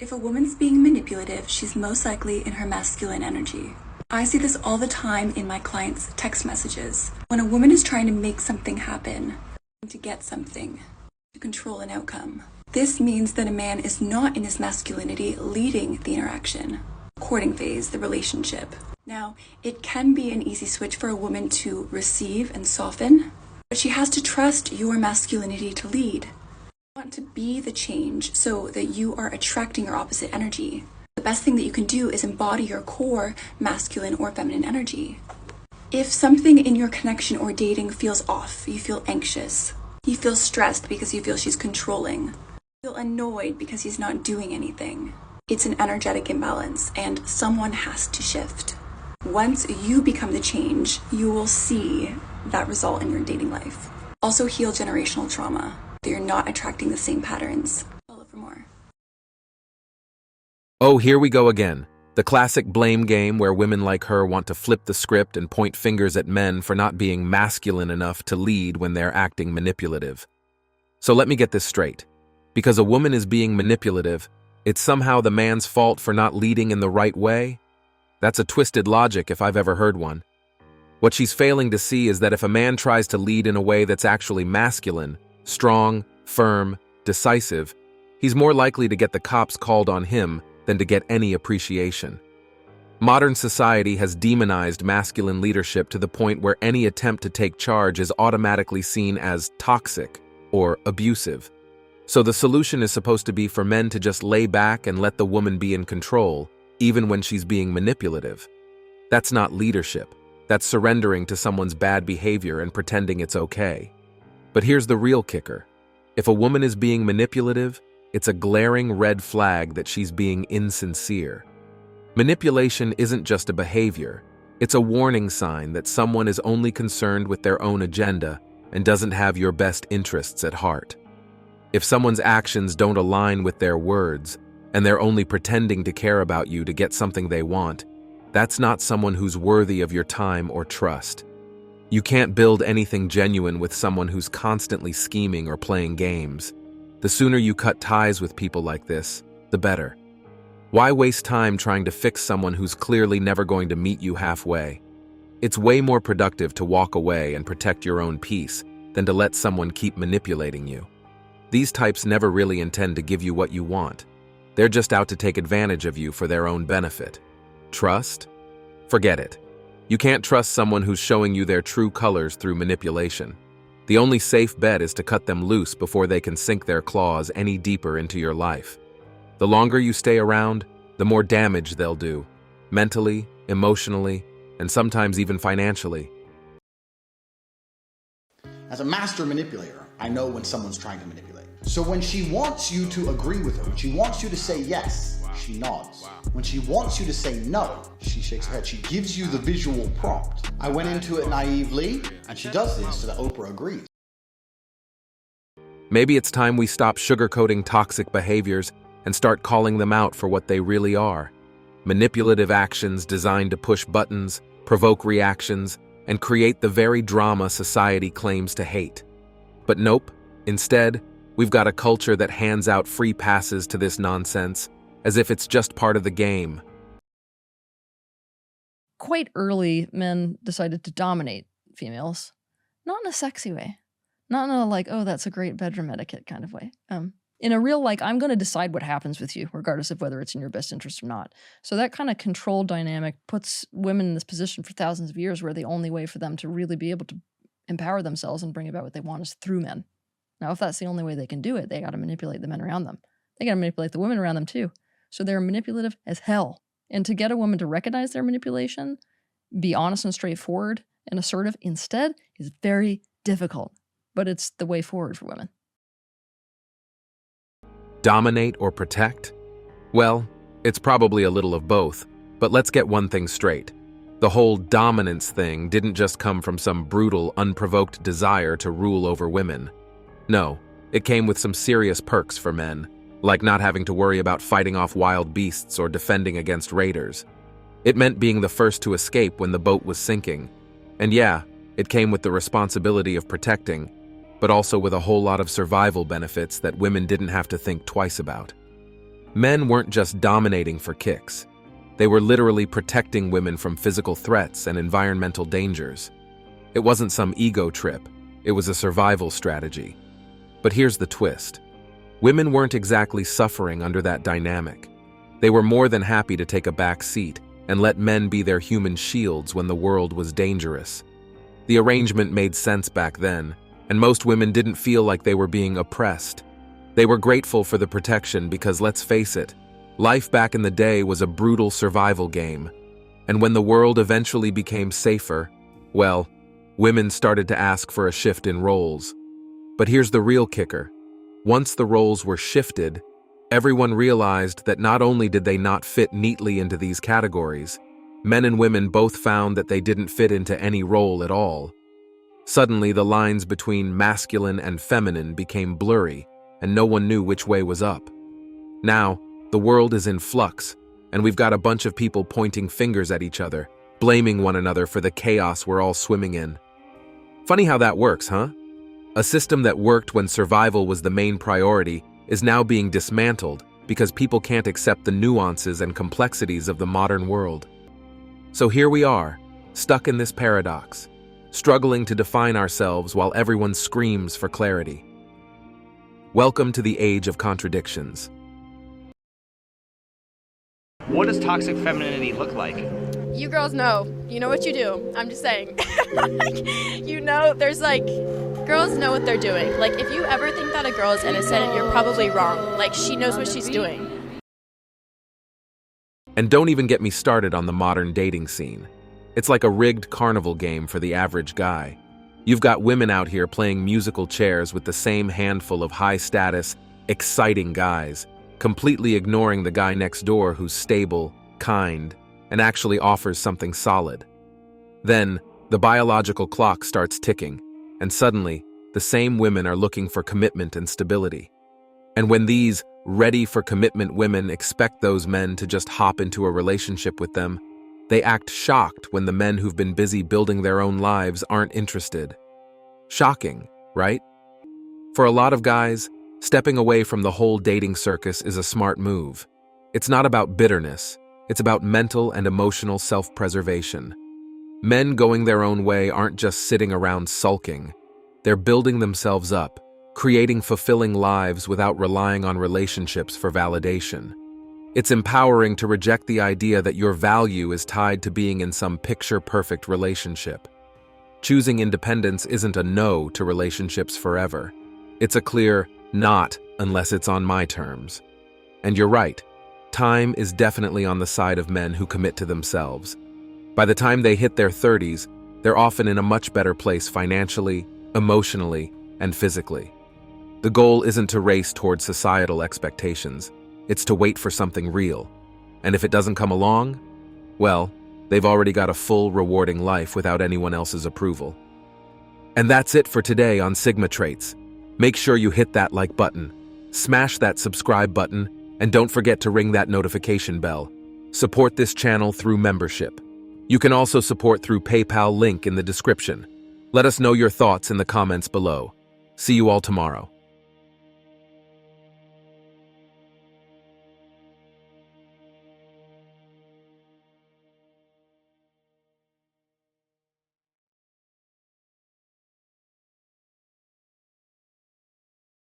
If a woman's being manipulative, she's most likely in her masculine energy. I see this all the time in my clients' text messages. When a woman is trying to make something happen, to get something, to control an outcome, this means that a man is not in his masculinity leading the interaction, courting phase, the relationship. Now, it can be an easy switch for a woman to receive and soften, but she has to trust your masculinity to lead. You want to be the change so that you are attracting your opposite energy. The best thing that you can do is embody your core masculine or feminine energy. If something in your connection or dating feels off, you feel anxious, you feel stressed because you feel she's controlling, you feel annoyed because he's not doing anything, it's an energetic imbalance and someone has to shift. Once you become the change, you will see that result in your dating life. Also heal generational trauma, that you're not attracting the same patterns. Follow for more. Oh, here we go again. The classic blame game where women like her want to flip the script and point fingers at men for not being masculine enough to lead when they're acting manipulative. So let me get this straight. Because a woman is being manipulative, it's somehow the man's fault for not leading in the right way? That's a twisted logic if I've ever heard one. What she's failing to see is that if a man tries to lead in a way that's actually masculine, strong, firm, decisive, he's more likely to get the cops called on him than to get any appreciation. Modern society has demonized masculine leadership to the point where any attempt to take charge is automatically seen as toxic or abusive. So the solution is supposed to be for men to just lay back and let the woman be in control, even when she's being manipulative. That's not leadership. That's surrendering to someone's bad behavior and pretending it's okay. But here's the real kicker. If a woman is being manipulative, it's a glaring red flag that she's being insincere. Manipulation isn't just a behavior. It's a warning sign that someone is only concerned with their own agenda and doesn't have your best interests at heart. If someone's actions don't align with their words, and they're only pretending to care about you to get something they want, that's not someone who's worthy of your time or trust. You can't build anything genuine with someone who's constantly scheming or playing games. The sooner you cut ties with people like this, the better. Why waste time trying to fix someone who's clearly never going to meet you halfway? It's way more productive to walk away and protect your own peace than to let someone keep manipulating you. These types never really intend to give you what you want. They're just out to take advantage of you for their own benefit. Trust? Forget it. You can't trust someone who's showing you their true colors through manipulation. The only safe bet is to cut them loose before they can sink their claws any deeper into your life. The longer you stay around, the more damage they'll do, mentally, emotionally, and sometimes even financially. As a master manipulator, I know when someone's trying to manipulate. So when she wants you to agree with her, when she wants you to say yes, she nods. When she wants you to say no, she shakes her head. She gives you the visual prompt. I went into it naively, and she does this so that Oprah agrees. Maybe it's time we stop sugarcoating toxic behaviors and start calling them out for what they really are. Manipulative actions designed to push buttons, provoke reactions, and create the very drama society claims to hate. But nope, instead, we've got a culture that hands out free passes to this nonsense, as if it's just part of the game. Quite early, men decided to dominate females. Not in a sexy way. Not in a like, oh, that's a great bedroom etiquette kind of way. In a real, like, I'm going to decide what happens with you, regardless of whether it's in your best interest or not. So that kind of control dynamic puts women in this position for thousands of years where the only way for them to really be able to empower themselves and bring about what they want is through men. Now, if that's the only way they can do it, they got to manipulate the men around them. They got to manipulate the women around them too. So they're manipulative as hell. And to get a woman to recognize their manipulation, be honest and straightforward and assertive instead is very difficult. But it's the way forward for women. Dominate or protect? Well, it's probably a little of both, but let's get one thing straight. The whole dominance thing didn't just come from some brutal, unprovoked desire to rule over women. No, it came with some serious perks for men, like not having to worry about fighting off wild beasts or defending against raiders. It meant being the first to escape when the boat was sinking. And yeah, it came with the responsibility of protecting, but also with a whole lot of survival benefits that women didn't have to think twice about. Men weren't just dominating for kicks. They were literally protecting women from physical threats and environmental dangers. It wasn't some ego trip, it was a survival strategy. But here's the twist. Women weren't exactly suffering under that dynamic. They were more than happy to take a back seat and let men be their human shields when the world was dangerous. The arrangement made sense back then, and most women didn't feel like they were being oppressed. They were grateful for the protection because, let's face it, life back in the day was a brutal survival game. And when the world eventually became safer, well, women started to ask for a shift in roles. But here's the real kicker. Once the roles were shifted, everyone realized that not only did they not fit neatly into these categories, men and women both found that they didn't fit into any role at all. Suddenly, the lines between masculine and feminine became blurry, and no one knew which way was up. Now, the world is in flux, and we've got a bunch of people pointing fingers at each other, blaming one another for the chaos we're all swimming in. Funny how that works, huh? A system that worked when survival was the main priority is now being dismantled because people can't accept the nuances and complexities of the modern world. So here we are, stuck in this paradox, struggling to define ourselves while everyone screams for clarity. Welcome to the age of contradictions. What does toxic femininity look like? You girls know. You know what you do. I'm just saying. You know, there's like, girls know what they're doing. Like, if you ever think that a girl is innocent, you're probably wrong. Like, she knows what she's doing. And don't even get me started on the modern dating scene. It's like a rigged carnival game for the average guy. You've got women out here playing musical chairs with the same handful of high-status, exciting guys, completely ignoring the guy next door who's stable, kind, and actually offers something solid. Then, the biological clock starts ticking, and suddenly, the same women are looking for commitment and stability. And when these ready-for-commitment women expect those men to just hop into a relationship with them, they act shocked when the men who've been busy building their own lives aren't interested. Shocking, right? For a lot of guys, stepping away from the whole dating circus is a smart move. It's not about bitterness, it's about mental and emotional self-preservation. Men going their own way aren't just sitting around sulking. They're building themselves up, creating fulfilling lives without relying on relationships for validation. It's empowering to reject the idea that your value is tied to being in some picture-perfect relationship. Choosing independence isn't a no to relationships forever. It's a clear not unless it's on my terms. And you're right, time is definitely on the side of men who commit to themselves. By the time they hit their 30s, they're often in a much better place financially, emotionally, and physically. The goal isn't to race towards societal expectations. It's to wait for something real. And if it doesn't come along, well, they've already got a full, rewarding life without anyone else's approval. And that's it for today on Sigma Traits. Make sure you hit that like button, smash that subscribe button, and don't forget to ring that notification bell. Support this channel through membership. You can also support through PayPal link in the description. Let us know your thoughts in the comments below. See you all tomorrow.